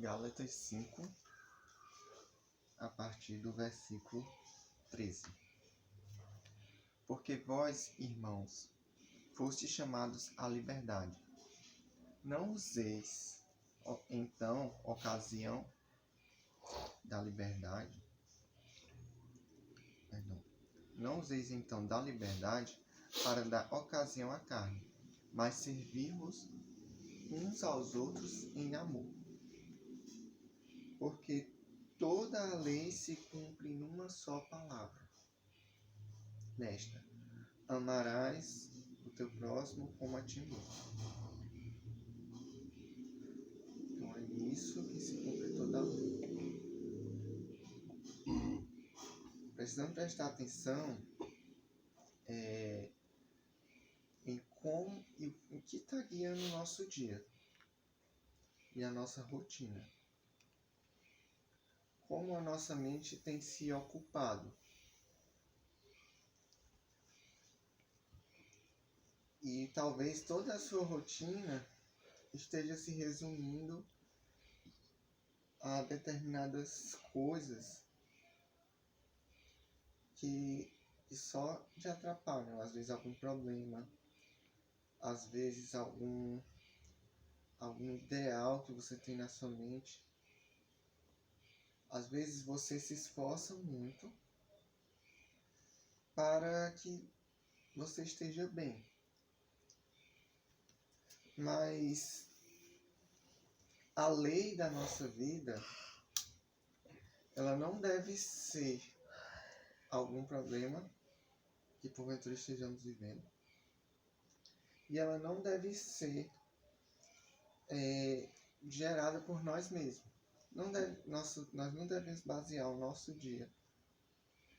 Gálatas 5, a partir do versículo 13. Porque vós, irmãos, fostes chamados à liberdade. Não useis, então, ocasião da liberdade. Não useis, então, da liberdade para dar ocasião à carne, mas servir-vos uns aos outros em amor. Porque toda a lei se cumpre numa só palavra. Nesta, amarás o teu próximo como a ti mesmo. Então é nisso que se cumpre toda a lei. Precisamos prestar atenção em como e o que está guiando o nosso dia e a nossa rotina. Como a nossa mente tem se ocupado. E talvez toda a sua rotina esteja se resumindo a determinadas coisas que só te atrapalham. Às vezes algum problema, às vezes algum ideal que você tem na sua mente. Às vezes você se esforça muito para que você esteja bem. Mas a lei da nossa vida, ela não deve ser algum problema que porventura estejamos vivendo. E ela não deve ser gerada por nós mesmos. Nós não devemos basear o nosso dia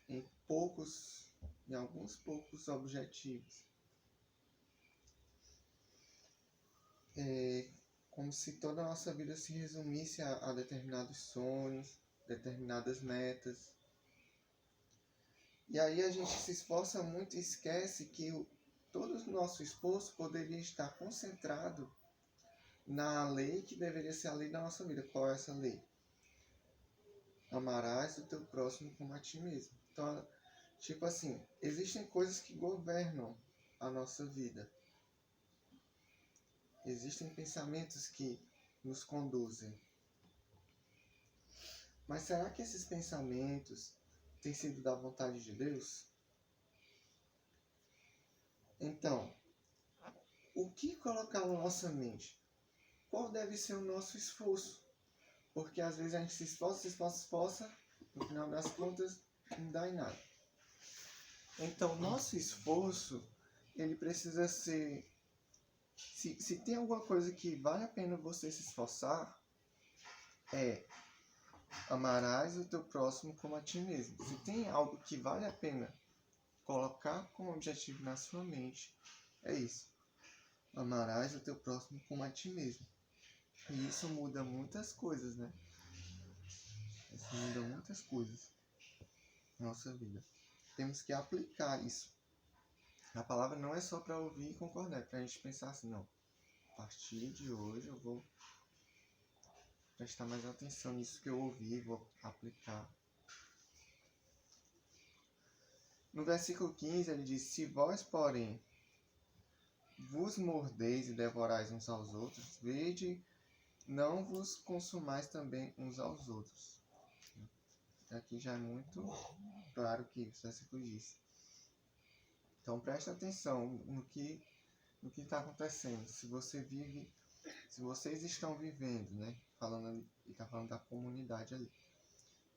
em alguns poucos objetivos. Como se toda a nossa vida se resumisse a determinados sonhos, determinadas metas. E aí a gente se esforça muito e esquece que todo o nosso esforço poderia estar concentrado na lei que deveria ser a lei da nossa vida. Qual é essa lei? Amarás o teu próximo como a ti mesmo. Então, tipo assim, existem coisas que governam a nossa vida. Existem pensamentos que nos conduzem. Mas será que esses pensamentos têm sido da vontade de Deus? Então, o que colocar na nossa mente? Qual deve ser o nosso esforço? Porque às vezes a gente se esforça, no final das contas não dá em nada. Então, nosso esforço, ele precisa ser... Se tem alguma coisa que vale a pena você se esforçar, amarás o teu próximo como a ti mesmo. Se tem algo que vale a pena colocar como objetivo na sua mente, é isso. Amarás o teu próximo como a ti mesmo. E isso muda muitas coisas, né? Isso muda muitas coisas na nossa vida. Temos que aplicar isso. A palavra não é só para ouvir e concordar, é para a gente pensar assim, não. A partir de hoje eu vou prestar mais atenção nisso que eu ouvi, vou aplicar. No versículo 15 ele diz: se vós, porém, vos mordeis e devorais uns aos outros, vede, não vos consumais também uns aos outros. Aqui já é muito claro que esse versículo diz. Então presta atenção no que está acontecendo. Se vocês estão vivendo, né? Falando ali, ele está falando da comunidade ali.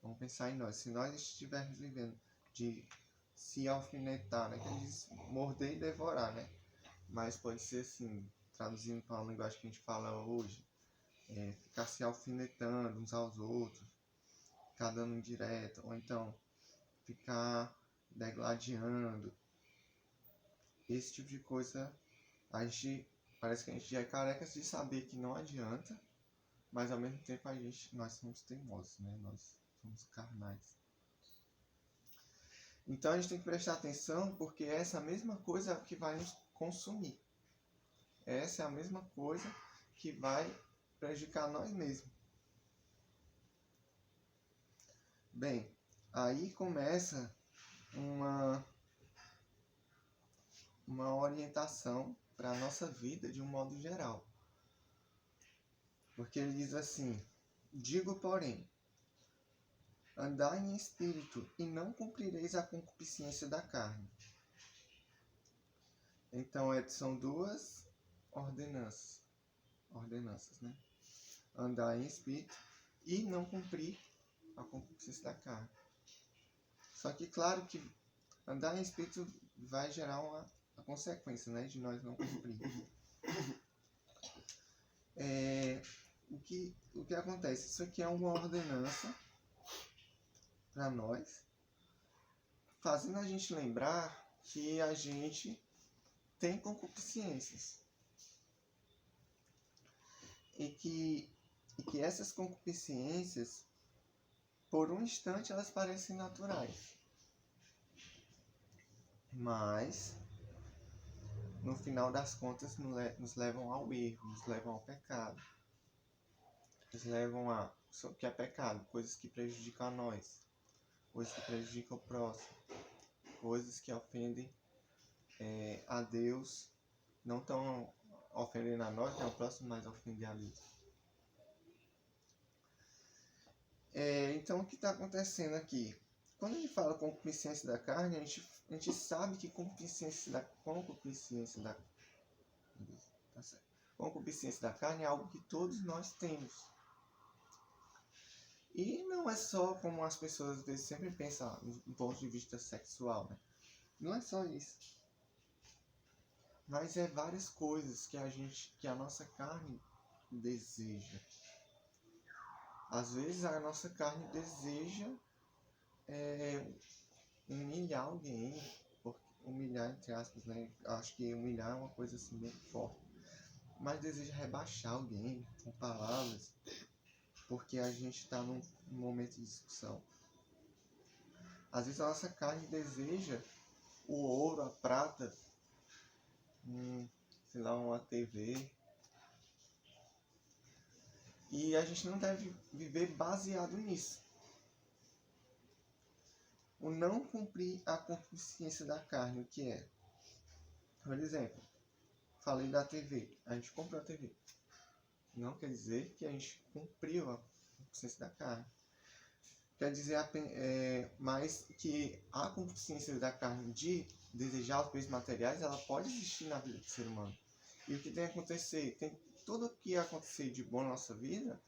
Vamos pensar em nós. Se nós estivermos vivendo de se alfinetar, né? Que ele diz morder e devorar, né? Mas pode ser assim, traduzindo para uma linguagem que a gente fala hoje, ficar se alfinetando uns aos outros, ficar dando indireta, ou então ficar degladiando. Esse tipo de coisa, parece que a gente já é careca de saber que não adianta, mas ao mesmo tempo nós somos teimosos, né? Nós somos carnais. Então a gente tem que prestar atenção, porque essa mesma coisa é o que vai nos consumir. Essa é a mesma coisa que vai prejudicar nós mesmos. Bem, aí começa uma orientação para a nossa vida de um modo geral. Porque ele diz assim: digo, porém, andai em espírito e não cumprireis a concupiscência da carne. Então, são duas ordenanças, né? Andar em espírito e não cumprir a concupiscência da carne. Só que, claro que andar em espírito vai gerar a consequência, né, de nós não cumprir. O que acontece? Isso aqui é uma ordenança para nós, fazendo a gente lembrar que a gente tem concupiscências. E que essas concupiscências, por um instante, elas parecem naturais. Mas, no final das contas, nos levam ao erro, nos levam ao pecado. Nos levam a... O que é pecado? Coisas que prejudicam a nós. Coisas que prejudicam o próximo. Coisas que ofendem a Deus. Não estão ofendendo a nós, o próximo, mas ofender a Deus. Então, o que está acontecendo aqui? Quando a gente fala concupiscência da carne, a gente sabe que concupiscência da carne é algo que todos nós temos. E não é só como as pessoas às vezes sempre pensam do ponto de vista sexual, né? Não é só isso. Mas é várias coisas que a nossa carne deseja. Às vezes a nossa carne deseja humilhar alguém, humilhar entre aspas, né? Acho que humilhar é uma coisa assim bem forte. Mas deseja rebaixar alguém com palavras, porque a gente está num momento de discussão. Às vezes a nossa carne deseja o ouro, a prata, sei lá, uma TV. E a gente não deve viver baseado nisso. O não cumprir a concupiscência da carne, o que é? Por exemplo, falei da TV. A gente comprou a TV. Não quer dizer que a gente cumpriu a concupiscência da carne. Quer dizer mais que a concupiscência da carne de desejar os bens materiais, ela pode existir na vida do ser humano. E o que tem que acontecer? Tudo o que acontecer de bom na nossa vida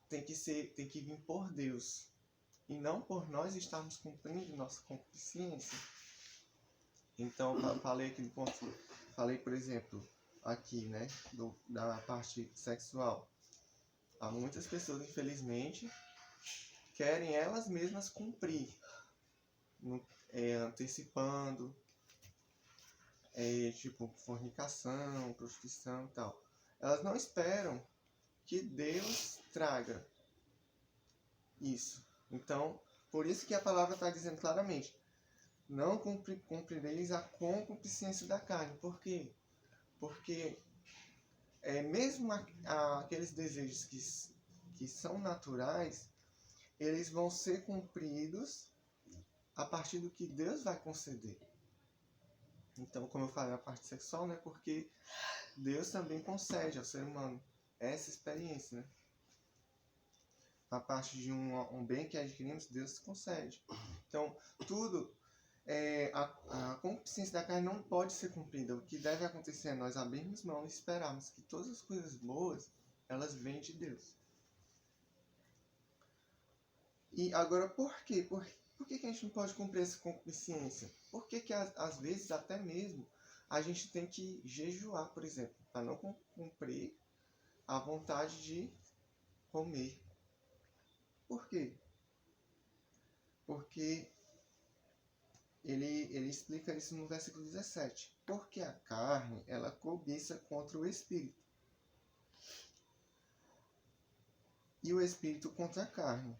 tem que vir por Deus. E não por nós estarmos cumprindo nossa concupiscência. Então, falei aqui do ponto. Falei, por exemplo, aqui, né, da parte sexual. Há muitas pessoas, infelizmente, querem elas mesmas cumprir, antecipando, tipo fornicação, prostituição e tal. Elas não esperam que Deus traga isso. Então, por isso que a palavra está dizendo claramente: não cumprireis a concupiscência da carne. Por quê? Porque mesmo aqueles desejos que são naturais, eles vão ser cumpridos a partir do que Deus vai conceder. Então, como eu falei, a parte sexual, né? Porque Deus também concede ao ser humano essa experiência, né? A parte de um bem que adquirimos, Deus concede. Então, tudo, a concupiscência da carne não pode ser cumprida. O que deve acontecer é nós abrirmos mão e esperarmos que todas as coisas boas, elas vêm de Deus. E agora, por quê? Por que a gente não pode cumprir essa concupiscência? Por que às vezes, até mesmo, a gente tem que jejuar, por exemplo, para não cumprir a vontade de comer? Por quê? Porque ele explica isso no versículo 17. Porque a carne, ela cobiça contra o espírito. E o espírito contra a carne.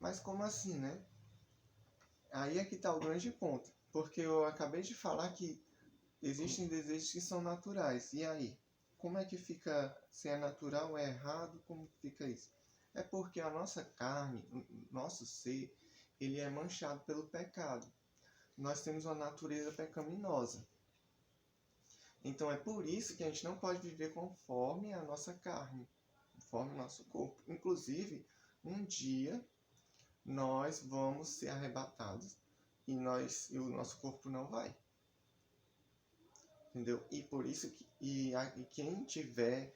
Mas como assim, né? Aí é que está o grande ponto. Porque eu acabei de falar que existem desejos que são naturais. E aí? Como é que fica? Se é natural ou é errado? Como fica isso? É porque a nossa carne, o nosso ser, ele é manchado pelo pecado. Nós temos uma natureza pecaminosa. Então é por isso que a gente não pode viver conforme a nossa carne, conforme o nosso corpo. Inclusive, um dia nós vamos ser arrebatados e o nosso corpo não vai. Entendeu? E por isso que e quem tiver,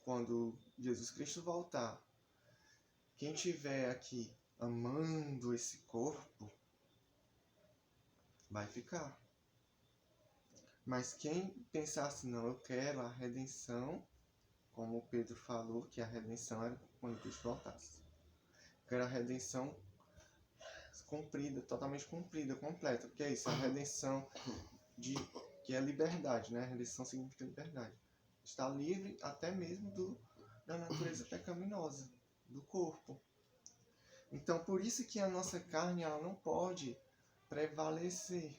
quando Jesus Cristo voltar, quem tiver aqui amando esse corpo, vai ficar. Mas quem pensar assim, não, eu quero a redenção, como o Pedro falou, que a redenção era quando Cristo voltasse. Eu quero a redenção cumprida, totalmente cumprida, completa. Porque é isso, a redenção que é liberdade, né? A redenção significa liberdade. Está livre até mesmo da natureza pecaminosa, do corpo. Então, por isso que a nossa carne ela não pode prevalecer.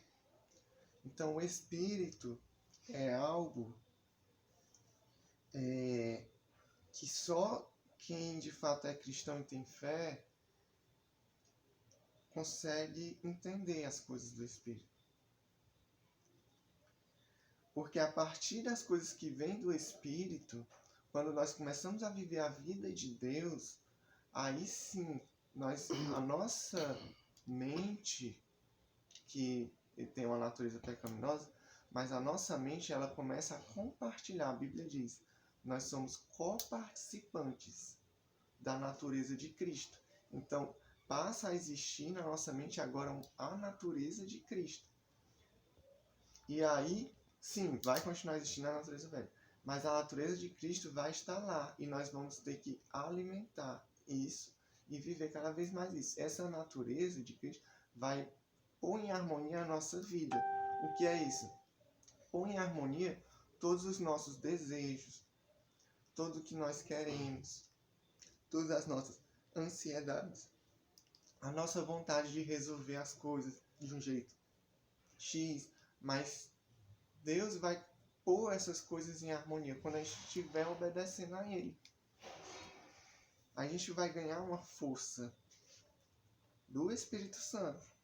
Então, o espírito é algo que só quem de fato é cristão e tem fé consegue entender as coisas do espírito. Porque a partir das coisas que vêm do espírito, quando nós começamos a viver a vida de Deus, aí sim, a nossa mente, que tem uma natureza pecaminosa, mas a nossa mente ela começa a compartilhar. A Bíblia diz, nós somos coparticipantes da natureza de Cristo. Então, passa a existir na nossa mente agora a natureza de Cristo. E aí, sim, vai continuar existindo a natureza velha. Mas a natureza de Cristo vai estar lá. E nós vamos ter que alimentar isso e viver cada vez mais isso. Essa natureza de Cristo vai pôr em harmonia a nossa vida. O que é isso? Põe em harmonia todos os nossos desejos, tudo o que nós queremos, todas as nossas ansiedades, a nossa vontade de resolver as coisas de um jeito X, mas Deus vai pôr essas coisas em harmonia quando a gente estiver obedecendo a Ele. A gente vai ganhar uma força do Espírito Santo.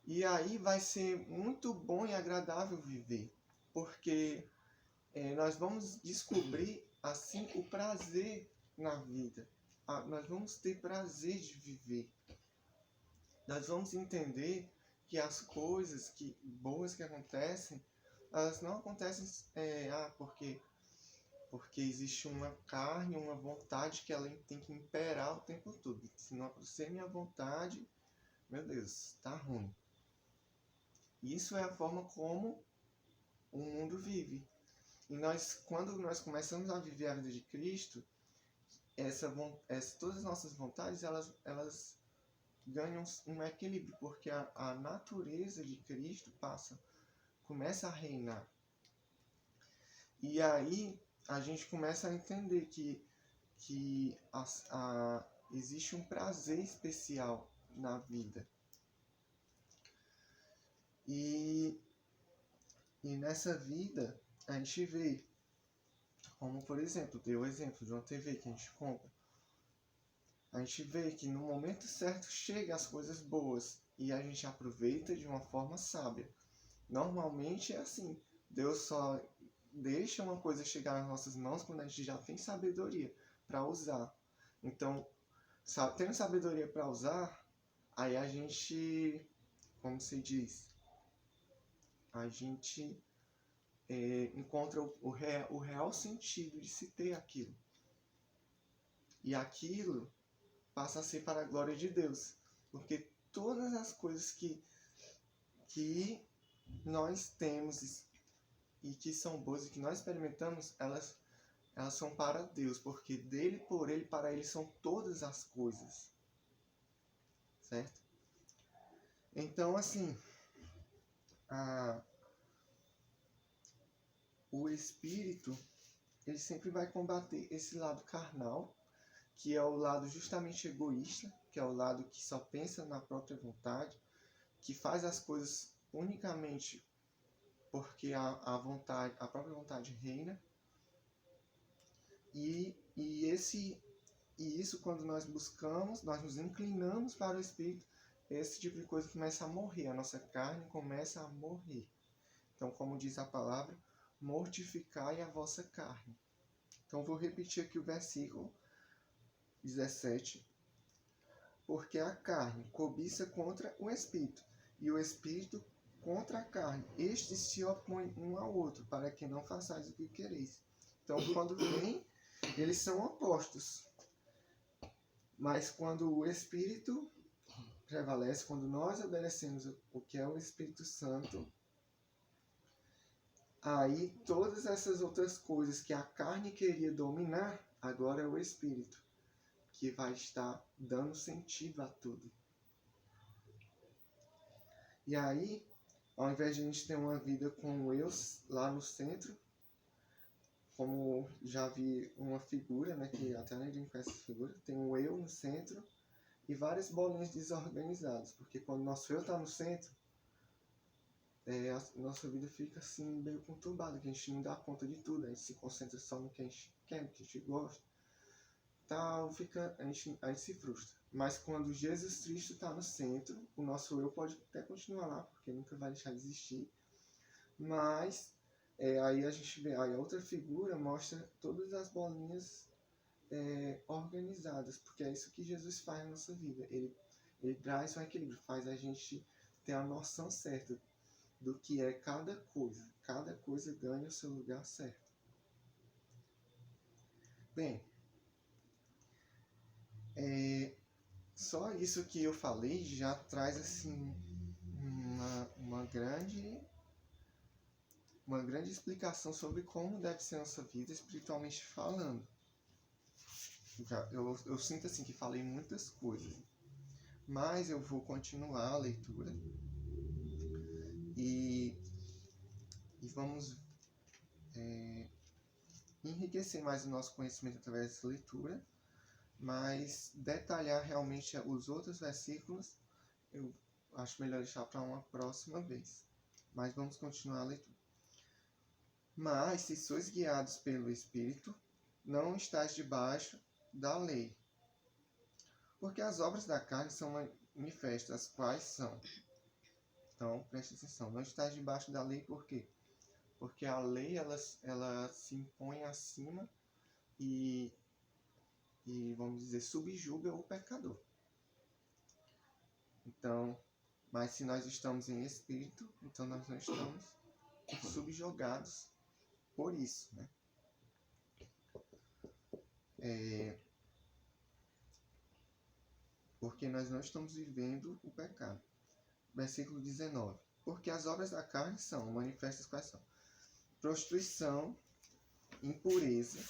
E aí vai ser muito bom e agradável viver, porque nós vamos descobrir assim o prazer na vida. Nós vamos ter prazer de viver. Nós vamos entender que as coisas boas que acontecem, elas não acontecem porque existe uma carne, uma vontade que ela tem que imperar o tempo todo. Se não acontecer minha vontade, meu Deus, tá ruim. Isso é a forma como o mundo vive. E quando nós começamos a viver a vida de Cristo, todas as nossas vontades, elas ganham um equilíbrio, porque a natureza de Cristo começa a reinar. E aí a gente começa a entender que existe um prazer especial na vida. E nessa vida a gente vê, como por exemplo, deu o exemplo de uma TV que a gente compra. A gente vê que no momento certo chegam as coisas boas e a gente aproveita de uma forma sábia. Normalmente é assim, Deus só deixa uma coisa chegar nas nossas mãos quando a gente já tem sabedoria para usar. Então, tendo sabedoria para usar, aí a gente, como se diz, a gente encontra o real sentido de se ter aquilo. E aquilo passa a ser para a glória de Deus. Porque todas as coisas que nós temos e que são boas e que nós experimentamos, elas são para Deus. Porque dele, por ele, para ele são todas as coisas. Certo? Então, assim, o espírito, ele sempre vai combater esse lado carnal, que é o lado justamente egoísta, que é o lado que só pensa na própria vontade, que faz as coisas unicamente porque a própria vontade reina. E isso, quando nós buscamos, nós nos inclinamos para o Espírito, esse tipo de coisa começa a morrer, a nossa carne começa a morrer. Então, como diz a palavra, mortificai a vossa carne. Então, vou repetir aqui o versículo 17. Porque a carne cobiça contra o Espírito, e o Espírito contra a carne. Estes se opõem um ao outro, para que não façais o que quereis. Então, quando vem, eles são opostos. Mas quando o Espírito prevalece, quando nós obedecemos o que é o Espírito Santo, aí todas essas outras coisas que a carne queria dominar, agora é o Espírito que vai estar dando sentido a tudo. E aí, ao invés de a gente ter uma vida com o eu lá no centro, como já vi uma figura, né, que até nem brinco com essa figura, tem um eu no centro e várias bolinhas desorganizadas, porque quando o nosso eu está no centro, a nossa vida fica assim meio conturbada, que a gente não dá conta de tudo, a gente se concentra só no que a gente quer, no que a gente gosta, tal, a gente se frustra. Mas quando Jesus Cristo está no centro, o nosso eu pode até continuar lá, porque nunca vai deixar de existir, mas aí a gente vê, aí a outra figura mostra todas as bolinhas organizadas, porque é isso que Jesus faz na nossa vida. Ele traz um equilíbrio, faz a gente ter a noção certa do que é cada coisa. Cada coisa ganha o seu lugar certo. Bem, só isso que eu falei já traz assim uma grande explicação sobre como deve ser a nossa vida espiritualmente falando. Eu sinto assim que falei muitas coisas, mas eu vou continuar a leitura e vamos enriquecer mais o nosso conhecimento através dessa leitura, mas detalhar realmente os outros versículos eu acho melhor deixar para uma próxima vez. Mas vamos continuar a leitura. Mas se sois guiados pelo Espírito, não estáis debaixo da lei. Porque as obras da carne são manifestas, as quais são. Então, preste atenção. Não estáis debaixo da lei por quê? Porque a lei ela se impõe acima e vamos dizer, subjuga o pecador. Então, mas se nós estamos em Espírito, então nós não estamos subjugados por isso, né? Porque nós não estamos vivendo o pecado. Versículo 19. Porque as obras da carne são manifestas quais são? Prostituição, impureza,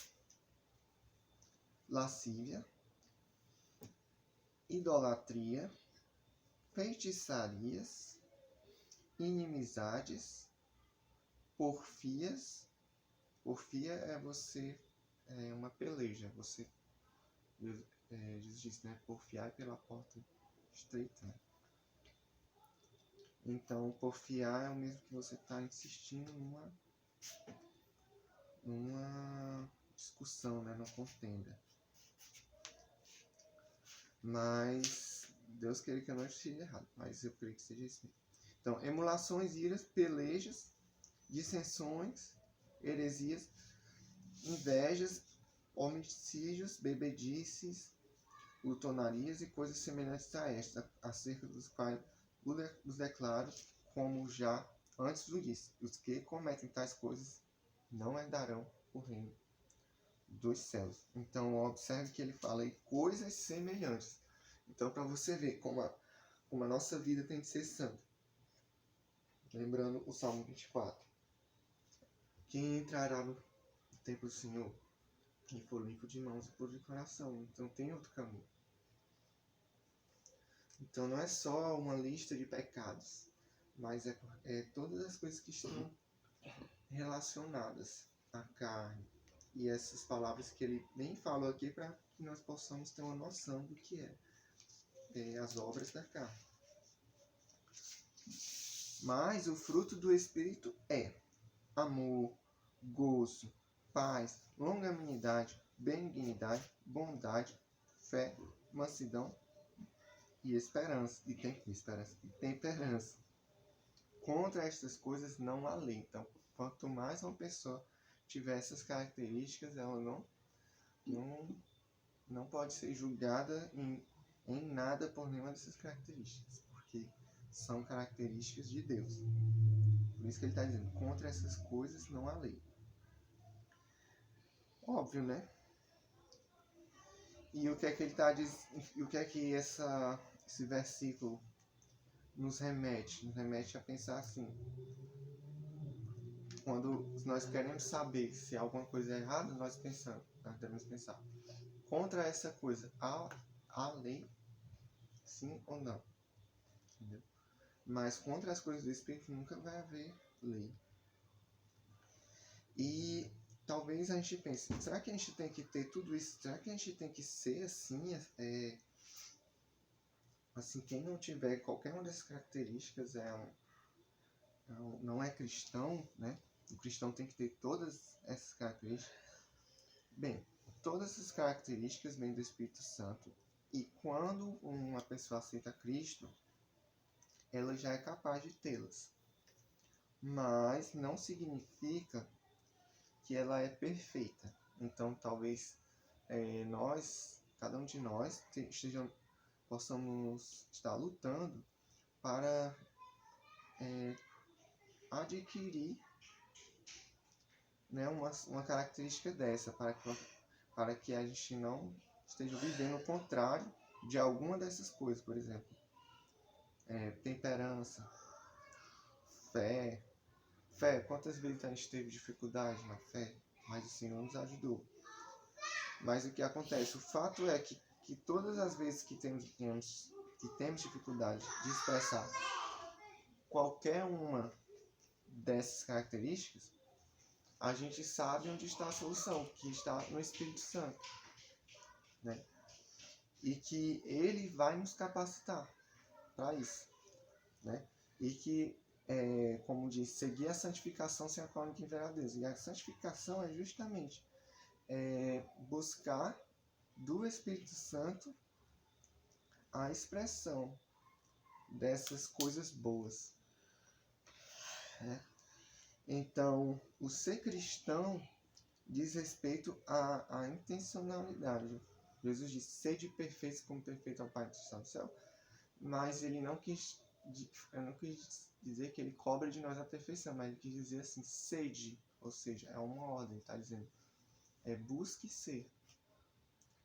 lascívia, idolatria, feitiçarias, inimizades, porfias. Porfia é uma peleja. Jesus disse, né? Porfiar pela porta estreita, né? Então, porfiar é o mesmo que você está insistindo numa discussão, né? Numa contenda. Mas Deus queria que eu não esteja errado, mas eu creio que seja isso mesmo. Então, emulações, iras, pelejas, dissensões, heresias, invejas, homicídios, bebedices, glutonarias e coisas semelhantes a esta, acerca dos quais os declaro, como já antes o disse: os que cometem tais coisas não herdarão o reino dos céus. Então, observe que ele fala em coisas semelhantes. Então, para você ver como a nossa vida tem que ser santa. Lembrando o Salmo 24. Quem entrará no templo do Senhor? Quem for limpo de mãos e puro de coração. Então, tem outro caminho. Então, não é só uma lista de pecados, mas é todas as coisas que estão relacionadas à carne. E essas palavras que ele nem falou aqui para que nós possamos ter uma noção do que é as obras da carne. Mas o fruto do Espírito é amor, gozo, paz, longanimidade, benignidade, bondade, fé, mansidão e esperança. E temperança. Contra estas coisas não há lei. Então, quanto mais uma pessoa tiver essas características, ela não pode ser julgada em nada por nenhuma dessas características, porque são características de Deus. Por isso que ele está dizendo, contra essas coisas não há lei. Óbvio, né? E o que é que ele está dizendo? E o que é que esse versículo nos remete? Nos remete a pensar assim. Quando nós queremos saber se alguma coisa é errada, nós devemos pensar. Contra essa coisa, há lei? Sim ou não? Entendeu? Mas contra as coisas do Espírito nunca vai haver lei. E talvez a gente pense, será que a gente tem que ter tudo isso? Será que a gente tem que ser assim? Assim, quem não tiver qualquer uma dessas características não é cristão, né? O cristão tem que ter todas essas características. Bem, todas essas características vêm do Espírito Santo. E quando uma pessoa aceita Cristo, ela já é capaz de tê-las. Mas não significa que ela é perfeita. Então, talvez cada um de nós possamos estar lutando para adquirir, né, uma característica dessa, para que a gente não esteja vivendo o contrário de alguma dessas coisas, por exemplo. Temperança, fé. Quantas vezes a gente teve dificuldade na fé? Mas o Senhor nos ajudou. Mas o que acontece? O fato é que todas as vezes que temos dificuldade de expressar qualquer uma dessas características, a gente sabe onde está a solução, que está no Espírito Santo, né? E que ele vai nos capacitar para isso, né? E que, como diz, seguir a santificação sem a qual ninguém verá Deus. E a santificação é justamente buscar do Espírito Santo a expressão dessas coisas boas, né? Então, o ser cristão diz respeito à intencionalidade. Jesus disse, sede perfeitos como perfeito é o Pai que está no céu, mas ele não quis dizer que ele cobra de nós a perfeição, mas ele quis dizer assim, sede, ou seja, é uma ordem, está dizendo, busque ser,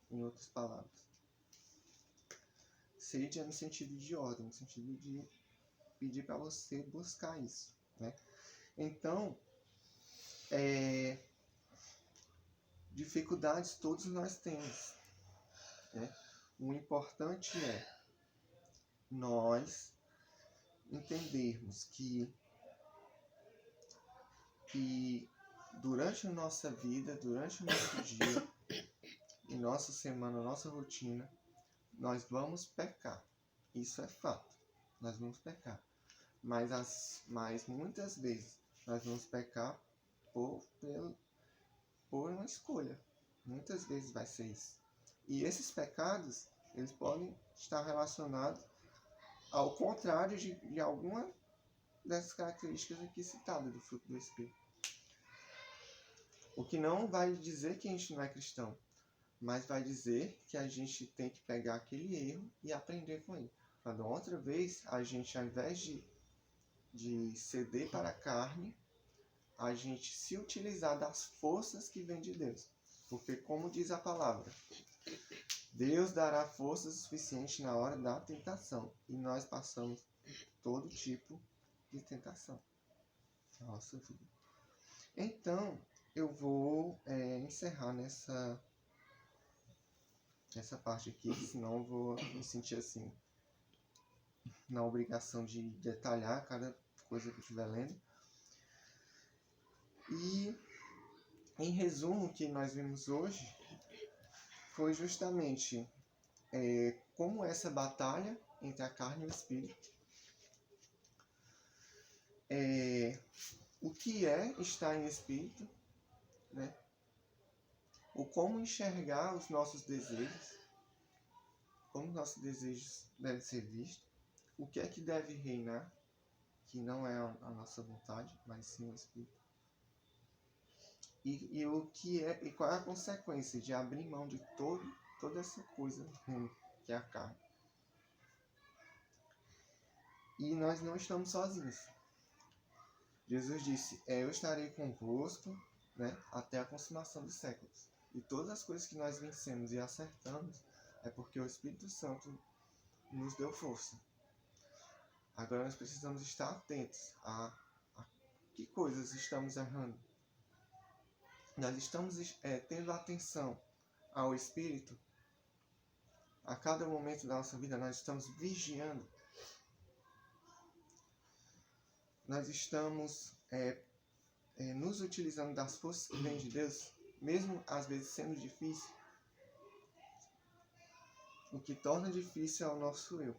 em outras palavras. Sede é no sentido de ordem, no sentido de pedir para você buscar isso, né? Então, dificuldades todos nós temos, né? O importante é nós entendermos que durante a nossa vida, durante o nosso dia, em nossa semana, nossa rotina, nós vamos pecar. Isso é fato. Nós vamos pecar. Mas muitas vezes nós vamos pecar por uma escolha. Muitas vezes vai ser isso. E esses pecados, eles podem estar relacionados ao contrário de alguma dessas características aqui citadas do fruto do Espírito. O que não vai dizer que a gente não é cristão, mas vai dizer que a gente tem que pegar aquele erro e aprender com ele. Para da outra vez, a gente, ao invés de ceder para a carne, a gente se utilizar das forças que vêm de Deus. Porque, como diz a palavra, Deus dará força suficiente na hora da tentação. E nós passamos todo tipo de tentação. Nossa vida. Então, eu vou encerrar nessa parte aqui, senão eu vou me sentir assim, na obrigação de detalhar cada coisa que eu estiver lendo. E, em resumo, o que nós vimos hoje foi justamente como essa batalha entre a carne e o espírito, o que é estar em espírito, né? como enxergar os nossos desejos, como nossos desejos devem ser vistos, o que é que deve reinar, que não é a nossa vontade, mas sim o Espírito. E o que é, e qual é a consequência de abrir mão de toda essa coisa ruim que é a carne. E nós não estamos sozinhos. Jesus disse, eu estarei convosco, né, até a consumação dos séculos. E todas as coisas que nós vencemos e acertamos é porque o Espírito Santo nos deu força. Agora nós precisamos estar atentos a que coisas estamos errando. Nós estamos tendo atenção ao Espírito. A cada momento da nossa vida nós estamos vigiando. Nós estamos nos utilizando das forças que vêm de Deus, mesmo às vezes sendo difícil. O que torna difícil é o nosso eu.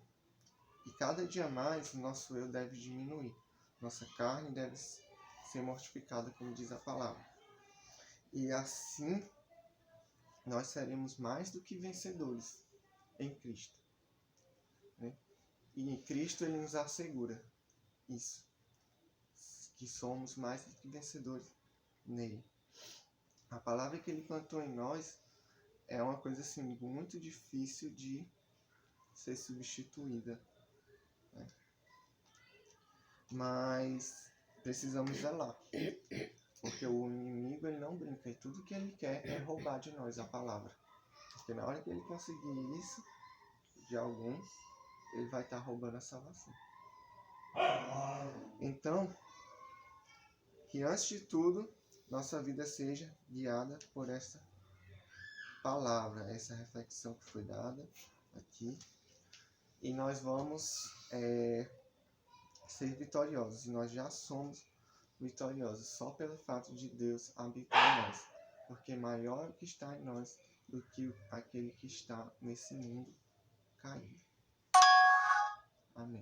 E cada dia mais o nosso eu deve diminuir. Nossa carne deve ser mortificada, como diz a palavra. E assim nós seremos mais do que vencedores em Cristo. Né? E em Cristo ele nos assegura isso. Que somos mais do que vencedores nele. A palavra que ele plantou em nós é uma coisa assim muito difícil de ser substituída. Né? Mas precisamos zelar. Porque o inimigo ele não brinca. E tudo que ele quer é roubar de nós a palavra. Porque na hora que ele conseguir isso de alguém, ele vai estar roubando a salvação. Então, que antes de tudo, nossa vida seja guiada por essa palavra, essa reflexão que foi dada aqui. E nós vamos ser vitoriosos. E nós já somos vitoriosos só pelo fato de Deus habitar em nós. Porque maior é o que está em nós do que aquele que está nesse mundo caído. Amém.